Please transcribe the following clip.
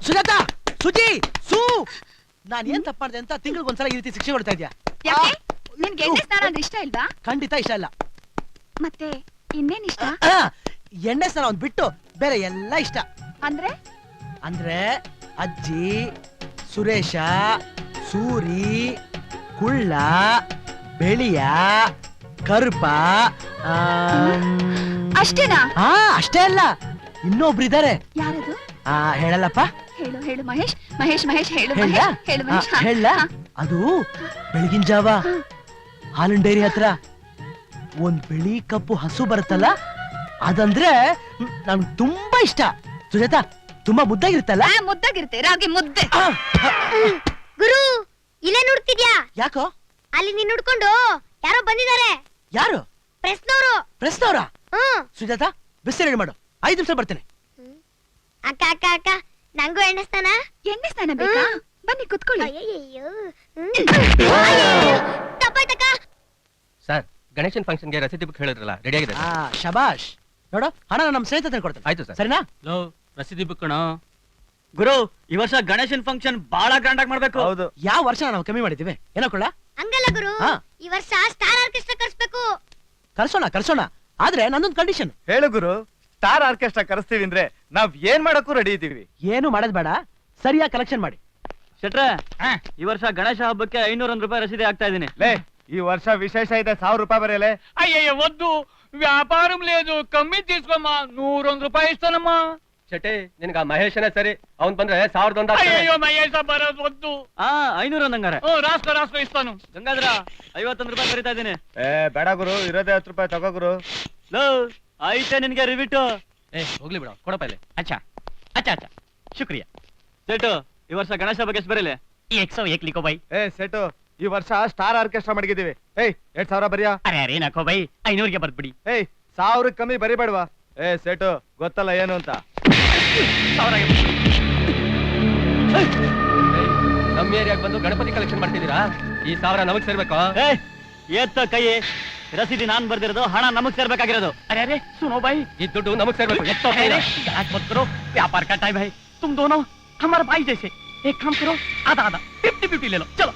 ಸುಜಾತ, ಸುಜಿ, ಸೂ, ನಾನ್ ಏನ್ ತಪ್ಪ ಮಾಡಿದೆ ಅಂತ ತಿಂಗಳಿಗೊಂದ್ಸಲ ಈ ರೀತಿ ಶಿಕ್ಷೆ ಕೊಡ್ತಾ ಇದ್ಯಾ? ನಿನ್ಗೆ ಎಣ್ಣೆ ಸ್ನಾನ ಅಂದ್ರೆ ಇಷ್ಟ ಇಲ್ವಾ? ಖಂಡಿತ ಇಷ್ಟ ಇಲ್ಲ. ಮತ್ತೆ ಇನ್ನೇನ್ ಇಷ್ಟ? ಎಣ್ಣೆ ಸ್ನಾನ ಒಂದ್ ಬಿಟ್ಟು ಬೇರೆ ಎಲ್ಲ ಇಷ್ಟ. ಅಂದ್ರೆ ಅಂದ್ರೆ ಅಜ್ಜಿ, ಸುರೇಶ, ಸೂರಿ, ಕುಳ್ಳ, ಬೆಳಿಯ, ಕರುಪ. ಅಷ್ಟೇನಾ? ಅಷ್ಟೇ ಅಲ್ಲ, ಇನ್ನೊಬ್ರಿದ್ದಾರೆ. ಯಾರದು? ಹೇಳಲ್ಲಪ್ಪ. ಹೇಳು ಹೇಳು ಮಹೇಶ್, ಮಹೇಶ್ ಮಹೇಶ್ ಹೇಳು. ಹೇಳು ಮಹೇಶ್. ಹೇಳ. ಅದು ಬೆಳಗಿನ ಜಾವ ಹಾಲಿನ ಡೈರಿ ಹತ್ರ ಒಂದ್ ಬಿಳಿ ಕಪ್ಪು ಹಸು ಬರುತ್ತಲ್ಲ, ಅದಂದ್ರೆ ನನ್ಗೆ ತುಂಬಾ ಇಷ್ಟ. ಸುಜಾತ, ತುಂಬಾ ಮುದ್ದಾಗಿರುತ್ತಲ್ಲ? ಮುದ್ದಾಗಿರುತ್ತೆ, ರಾಗಿ ಮುದ್ದೆ. ಗುರು, ಇಲ್ಲೇ ನೋಡ್ತಿದ್ಯಾ? ಯಾಕೋ? ಅಲ್ಲಿ ನೀನ್ ನೋಡ್ಕೊಂಡು ಯಾರೋ ಬಂದಿದ್ದಾರೆ. ಯಾರು? ಪ್ರೆಸ್ನವರು. ಪ್ರೆಸ್ನವರ? ಸುಜಾತ, ಬಿಸಿ ರೆಡಿ ಮಾಡು, 5 ನಿಮಿಷ ಬರ್ತೇನೆ. ಅಕ್ಕ ಅಕ್ಕ ಅಕ್ಕ, ನಂಗೂ ಎಣ್ಣೆ ಸ್ನಾನ. ಎಣ್ಣೆ ಸ್ನಾನ ಬೇಕಾ? ಬನ್ನಿ ಕುತ್ಕೊಳ್ಳಿ. ತಪ್ಪಾಯ್ತಕ್ಕ. ಸರ್, ಗಣೇಶನ್ ಫಂಕ್ಷನ್ಗೆ ರಸೀದಿ ಬುಕ್ ಹೇಳಿದ್ರಲ್ಲ, ರೆಡಿ ಆಗಿದೆ. ಶಬಾಷ್. ನೋಡು, ಹಣ ನಮ್ಮ ಸ್ನೇಹಿತ ಕೊಡ್ತೇನೆ. ಆಯ್ತು ಸರ್. ಸರಿನಾ? ರಸೀದಿ ಬುಕ್ ಕಣ. ಗುರು, ಈ ವರ್ಷ ಗಣೇಶನ್ ಫಂಕ್ಷನ್ ಬಹಳ ಗ್ರ್ಯಾಂಡ್ ಆಗಿ ಮಾಡ್ಬೇಕು. ಹೌದು. ಯಾವ ವರ್ಷ ನಾವು ಕಮ್ಮಿ ಮಾಡಿದ್ದೀವಿ ಏನೋ ಕೊಳ್ಳ? ಹಂಗಲ್ಲ ಗುರು, ಈ ವರ್ಷ ಸ್ಟಾರ್ ಆರ್ಕೆಸ್ಟ್ರಾ ಕರ್ಸ್ಬೇಕು. ಕರ್ಸೋಣ. ಆದ್ರೆ ನಂದೊಂದು ಕಂಡೀಷನ್. ಹೇಳು ಗುರು. ಸ್ಟಾರ್ ಆರ್ಕೆಸ್ಟ್ರಾ ಕರೆಸ್ತೀವಿ ಅಂದ್ರೆ ನಾವ್ ಏನ್ ಮಾಡಕ್ಕೂ ರೆಡಿ ಇದೀವಿ. ಏನು ಮಾಡೋದ್ ಬೇಡ, ಸರಿಯಾಗಿ ಕಲೆಕ್ಷನ್ ಮಾಡಿ. ಶೆಟ್ರೆ, ಈ ವರ್ಷ ಗಣೇಶ ಹಬ್ಬಕ್ಕೆ 501 ರೂಪಾಯಿ ರಸೀದಿ ಆಗ್ತಾ ಇದೀನಿ. ಲೇ, ಈ ವರ್ಷ ವಿಶೇಷ ಇದೆ, 1000 ರೂಪಾಯಿ ಬರೆಯಲೇ. అయ్యయ్య వద్దు, వ్యాపారం లేదు, కమ్మి తీసుకోమ్మా. 101 ರೂಪಾಯಿ ఇస్తానమ్మా. ಶೆಟ್ಟಿ, ನಿನ್ಗ ಮಹೇಶನೇ ಸರಿ, ಅವನ್ ಬಂದ್ರೆ 1001. అయ్యయ్యో మహేష్ బరోజ్ వద్దు. 500 ಅಂದಂಗಾರೆ. ರಾಸ್ಕೋ ಇಸ್ತಾನು. ಗಂಗಾಧರ, 51 ರೂಪಾಯಿ ಬರೀತಾ ಇದೀನಿ. ಬೇಡ ಗುರು, ಇರೋದೇ 10 ರೂಪಾಯಿ ತಗೋ ಗುರು. ಲೋ, ಆಯ್ತೆ ನಿನ್ಗೆ ರಿವಿಟು. ಹೋಗ್ಲಿ ಬಿಡ, ಕೊಡಪ್ಪ ಇಲ್ಲಿ. ಅಚ್ಚಾ ಶುಕ್ರಿಯಾ. ಸೇಟು, ಈ ವರ್ಷ ಗಣೇಶ ಬಗ್ಗೆ ಎಷ್ಟು ಬರೀಲೆ? 101 ಲಿಖೋ ಬೈ. ಸೆಟು, ಈ ವರ್ಷ ಸ್ಟಾರ್ ಆರ್ಕೆಸ್ಟ್ರಾ ಮಾಡಿದೀವಿ. 2000 ಬರಿಯಾ. ಅರೆ ನಾಕೋ ಬೈ, 500ಗೆ ಬರ್ದ್ಬಿಡಿ. 1000 ಕಮ್ಮಿ ಬರಿಬೇಡವಾ? ಸೆಟು, ಗೊತ್ತಲ್ಲ ಏನು ಅಂತ. ನಮ್ಮ ಏರಿಯಾಗ ಬಂದು ಗಣಪತಿ ಕಲೆಕ್ಷನ್ ಮಾಡ್ತಿದ್ದೀರಾ? ಈ 1000 ನಮಗ್ ಸೇರ್ಬೇಕು. ಎತ್ತ ಕೈ, ರಸೀದಿ ನಾನ್ ಬರ್ದಿರೋದು, ಹಣ ನಮಗ್ ಸೇರ್ಬೇಕಾಗಿರೋದು. ಅರೆ ಸುನೋ ಬೈ, ಈ ದುಡ್ಡು ನಮಗ್ ಸೇರ್ಬೇಕು. ವ್ಯಾಪಾರ का टाइम है, तुम दोनों हमारे भाई जैसे, एक काम करो, आधा 50-50 ले लो, चलो.